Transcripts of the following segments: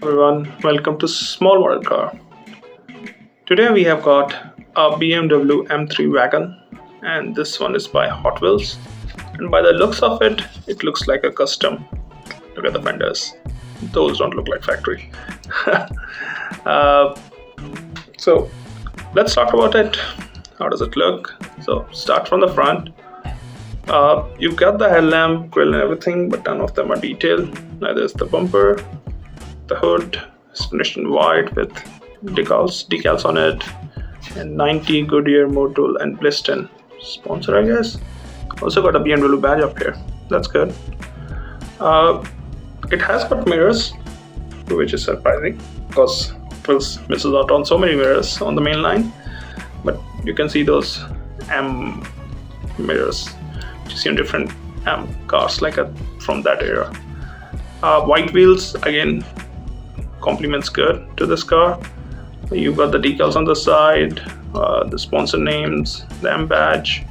Everyone, welcome to Small Model Car. Today we have got a BMW M3 Wagon, and this one is by Hotwheels. And by the looks of it, it looks like a custom. Look at the fenders; those don't look like factory. uh, so let's talk about it. How does it look? So start from the front. You've got the headlamp, grille, and everything, but none of them are detailed. Neither is the bumper. The hood is finished in white with decals on it, and 90 Goodyear Motul and Bliston sponsor, I guess. Also got a BMW badge up here. That's good. It has got mirrors, which is surprising because Phil's misses out on so many mirrors on the main line. But you can see those M mirrors which you see in different M cars from that era. White wheels, again, complements good to this car. You've got the decals on the side, the sponsor names, the M badge,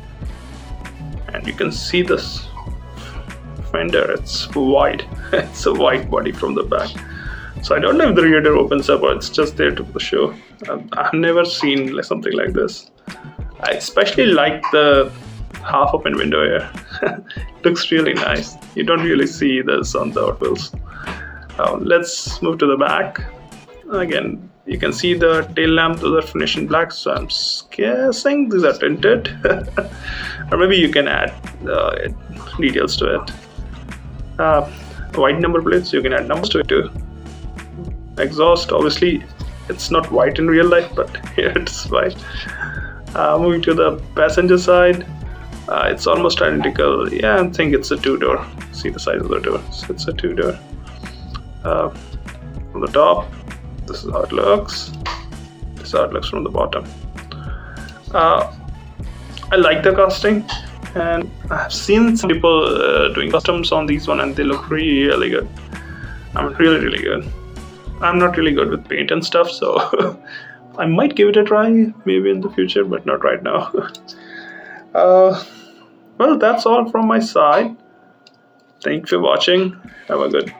and you can see this fender. It's wide. It's a wide body from the back. So I don't know if the rear door opens up or it's just there to show. I've never seen something like this. I especially like the half open window here. Looks really nice. You don't really see this on the Hot Wheels. Let's move to the back. Again, you can see the tail lamp. Those are finished in black, so I'm guessing these are tinted. Or maybe you can add details to it. White number plates, you can add numbers to it too. Exhaust, obviously it's not white in real life, but here it's white. Moving to the passenger side, it's almost identical. Yeah, I think it's a two-door. See the size of the door, so it's a two-door. From the top, this is how it looks. This is how it looks from the bottom. I like the casting, and I've seen some people doing customs on these one, and they look really good. I mean, really good. I'm not really good with paint and stuff, so I might give it a try maybe in the future, but not right now. Well, that's all from my side. Thanks for watching. Have a good